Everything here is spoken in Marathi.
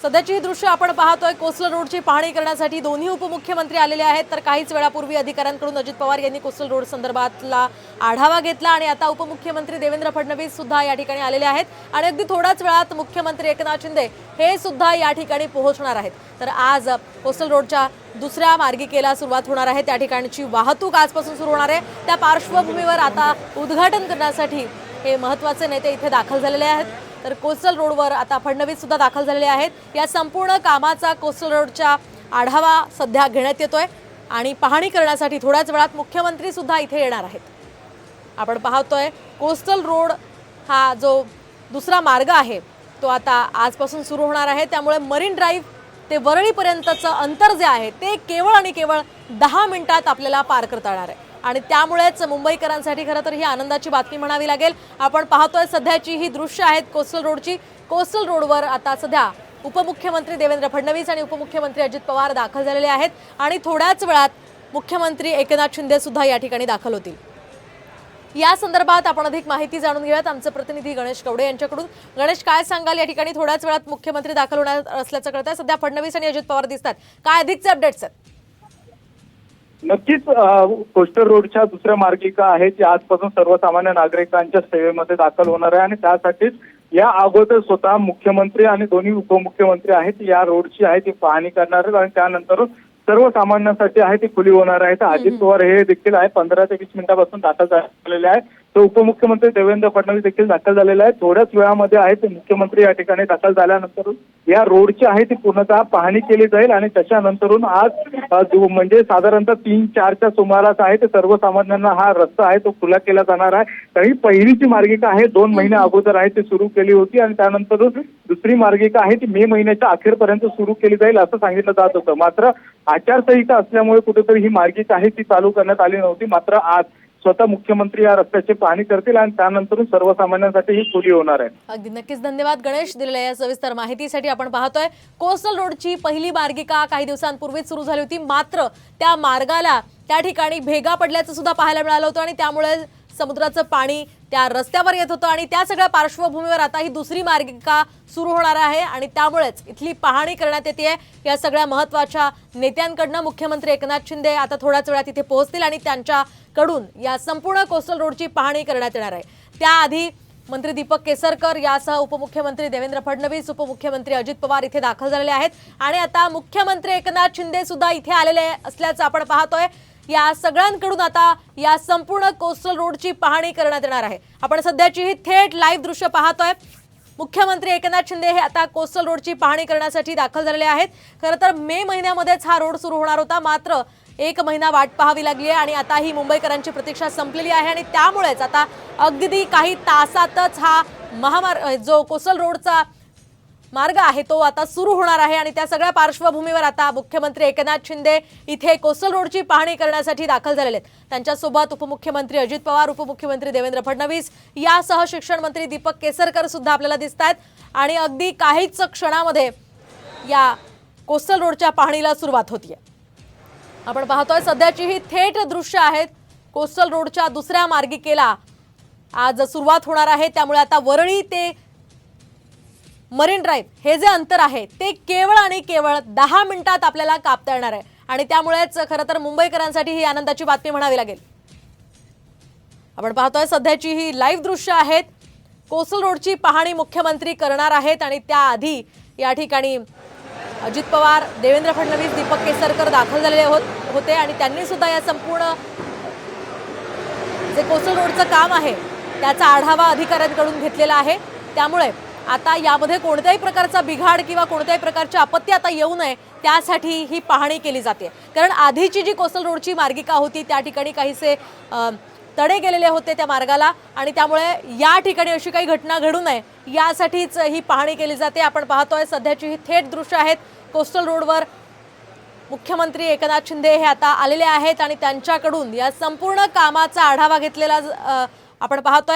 सध्याची ही दृश्य आपण पाहतोय कोस्टल रोडची पाहणी करण्यासाठी दोन्ही उपमुख्यमंत्री आलेले आहेत। तर काहीच वेळापूर्वी अधिकाऱ्यांकडून अजित पवार यांनी कोस्टल रोड संदर्भातला आढावा घेतला आणि आता उपमुख्यमंत्री देवेंद्र फडणवीस सुद्धा या ठिकाणी आलेले आहेत आणि अगदी थोड्याच वेळात मुख्यमंत्री एकनाथ शिंदे हे सुद्धा या ठिकाणी पोहोचणार आहेत। तर आज कोस्टल रोडच्या दुसऱ्या मार्गिकेला सुरुवात होणार आहे। त्या ठिकाणची वाहतूक आजपासून सुरू होणार आहे। त्या पार्श्वभूमीवर आता उद्घाटन करण्यासाठी हे महत्त्वाचे नेते इथे दाखल झालेले आहेत। तर कोस्टल रोडवर आता फडणवीस सुद्धा दाखल झालेले आहेत। या संपूर्ण कामाचा कोस्टल रोडचा आढावा सध्या घेण्यात येतोय आणि पाहणी करण्यासाठी थोड्याच वेळात मुख्यमंत्री सुद्धा इथे येणार आहेत। आपण पाहतोय कोस्टल रोड हा जो दुसरा मार्ग आहे तो आता आजपासून सुरू होणार आहे। त्यामुळे मरीन ड्राईव्ह ते वरळीपर्यंतचं अंतर जे आहे ते केवळ आणि केवळ 10 मिनिटात आपल्याला पार करता येणार आहे आणि त्यामुळेच मुंबईकरांसाठी खरं तर ही आनंदाची बातमी म्हणावी लागेल। आपण पाहतोय सध्याची ही दृश्य आहेत कोस्टल रोडची। कोस्टल रोडवर आता सध्या उपमुख्यमंत्री देवेंद्र फडणवीस आणि उपमुख्यमंत्री अजित पवार दाखल झालेले आहेत आणि थोड्याच वेळात मुख्यमंत्री एकनाथ शिंदे सुद्धा या ठिकाणी दाखल होतील। या संदर्भात आपण अधिक माहिती जाणून घेऊयात आमचे प्रतिनिधी गणेश कवडे यांच्याकडून। गणेश, काय सांगाल? या ठिकाणी थोड्याच वेळात मुख्यमंत्री दाखल होणार असल्याचं कळतंय। सध्या फडणवीस आणि अजित पवार दिसतात, काय अधिकचे अपडेट्स आहेत? नक्कीच कोस्टल रोडच्या दुसऱ्या मार्गिका आहे जी आजपासून सर्वसामान्य नागरिकांच्या सेवेमध्ये दाखल होणार आहे आणि त्यासाठीच या अगोदर स्वतः मुख्यमंत्री आणि दोन्ही उपमुख्यमंत्री आहेत या रोडची आहे ती पाहणी करणार आहेत आणि त्यानंतर सर्वसामान्यांसाठी आहे ती खुली होणार आहे। तर अजित पवार हे देखील आहे 15 ते 20 मिनिटांपासून दाखल झालेले आहे। तर उपमुख्यमंत्री देवेंद्र फडणवीस देखील दाखल झालेले आहेत। थोड्याच वेळामध्ये आहे ते मुख्यमंत्री या ठिकाणी दाखल झाल्यानंतर या रोडची आहे ती पूर्णतः पाहणी केली जाईल आणि त्याच्यानंतरून आज म्हणजे साधारणतः 3-4च्या सुमारास आहे ते सर्वसामान्यांना हा रस्ता आहे तो खुला केला जाणार आहे। तरी पहिली जी मार्गिका आहे 2 महिने अगोदर आहे ती सुरू केली होती आणि त्यानंतर दुसरी मार्गिका आहे ती मे महिन्याच्या अखेरपर्यंत सुरू केली जाईल असं सांगितलं जात होतं। मात्र आचारसंहिता असल्यामुळे कुठेतरी ही मार्गिका आहे ती चालू करण्यात आली नव्हती। मात्र आज स्वतः मुख्यमंत्री या रस्त्याची पाहणी करतील आणि त्यानंतर सर्वसामान्यांसाठी ही खुली होणार आहे। अगदी नक्कीच धन्यवाद गणेश दिलेल्या या सविस्तर माहितीसाठी। आपण पाहतोय कोस्टल रोडची पहिली मार्गिका काही दिवसांपूर्वीच सुरू झाली होती, मात्र त्या मार्गाला त्या ठिकाणी भेगा पडल्याचं सुद्धा पाहायला मिळालं होतं आणि त्यामुळे समुद्राचं पाणी त्या रस्त्यावर येत होतं आणि त्या सगळ्या पार्श्वभूमीवर आता ही दुसरी मार्गिका सुरू होणार आहे आणि त्यामुळेच इथली पाहणी करण्यात येते। या सगळ्या महत्त्वाच्या नेत्यांकडनं मुख्यमंत्री एकनाथ शिंदे आता थोड्याच वेळात इथे पोहोचतील आणि त्यांच्याकडून या संपूर्ण कोस्टल रोडची पाहणी करण्यात येणार आहे। त्याआधी मंत्री दीपक केसरकर यासह उपमुख्यमंत्री देवेंद्र फडणवीस, उपमुख्यमंत्री अजित पवार इथे दाखल झालेले आहेत आणि आता मुख्यमंत्री एकनाथ शिंदे सुद्धा इथे आलेले असल्याचं आपण पाहतोय। या सगळ्यांकडून आता या संपूर्ण कोस्टल रोडची पाहणी करण्यात येणार आहे। आपण सध्याची ही थेट लाईव्ह दृश्य पाहतोय। मुख्यमंत्री एकनाथ शिंदे हे आता कोस्टल रोडची पाहणी करण्यासाठी दाखल झालेले आहेत। खरं तर मे महिन्यामध्येच हा रोड सुरू होणार होता, मात्र 1 महिना वाट पाहावी लागली आहे आणि आता ही मुंबईकरांची प्रतीक्षा संपलेली आहे आणि त्यामुळेच आता अगदी काही तासातच हा महामार्ग जो कोस्टल रोडचा मार्ग आहे तो आता सुरू होणार आहे आणि त्या सगळ्या पार्श्वभूमीवर आता मुख्यमंत्री एकनाथ शिंदे इथे कोस्टल रोडची पाहणी करण्यासाठी दाखल झालेले आहेत। त्यांच्यासोबत उपमुख्यमंत्री अजित पवार, उपमुख्यमंत्री देवेंद्र फडणवीस यासह शिक्षण मंत्री दीपक केसरकर सुद्धा आपल्याला दिसत आहेत आणि अगदी काहीच क्षणामध्ये या कोस्टल रोडच्या पाहणीला सुरुवात होतीये। आपण पाहतोय सध्याची ही थेट दृश्य आहेत कोस्टल रोडच्या दुसऱ्या मार्गिकेला आज सुरुवात होणार आहे। त्यामुळे आता वरळी ते मरीन ड्राईव्ह हे जे अंतर आहे ते केवळ आणि केवळ 10 मिनिटात आपल्याला कापता येणार आहे आणि त्यामुळेच खरं तर मुंबईकरांसाठी ही आनंदाची बातमी म्हणावी लागेल। आपण पाहतोय सध्याची ही लाईव्ह दृश्य आहेत कोस्टल रोडची पाहणी मुख्यमंत्री करणार आहेत आणि त्याआधी या ठिकाणी अजित पवार, देवेंद्र फडणवीस, दीपक केसरकर दाखल झालेले होते आणि त्यांनी सुद्धा या संपूर्ण जे कोस्टल रोडचं काम आहे त्याचा आढावा अधिकाऱ्यांकडून घेतलेला आहे। त्यामुळे आता यामध्ये कोणत्याही प्रकारचा बिघाड किंवा कोणत्याही प्रकारची आपत्ती आता येऊ नये त्यासाठी ही पाहणी केली जाते। कारण आधीची जी कोस्टल रोडची मार्गिका होती त्या ठिकाणी काहीसे तडे गेलेले होते त्या मार्गाला आणि त्यामुळे या ठिकाणी अशी काही घटना घडू नये यासाठीच ही पाहणी केली जाते। आपण पाहतोय सध्याची ही थेट दृश्य आहेत कोस्टल रोडवर मुख्यमंत्री एकनाथ शिंदे हे आता आलेले आहेत आणि त्यांच्याकडून या संपूर्ण कामाचा आढावा घेतलेला आपण पाहतोय।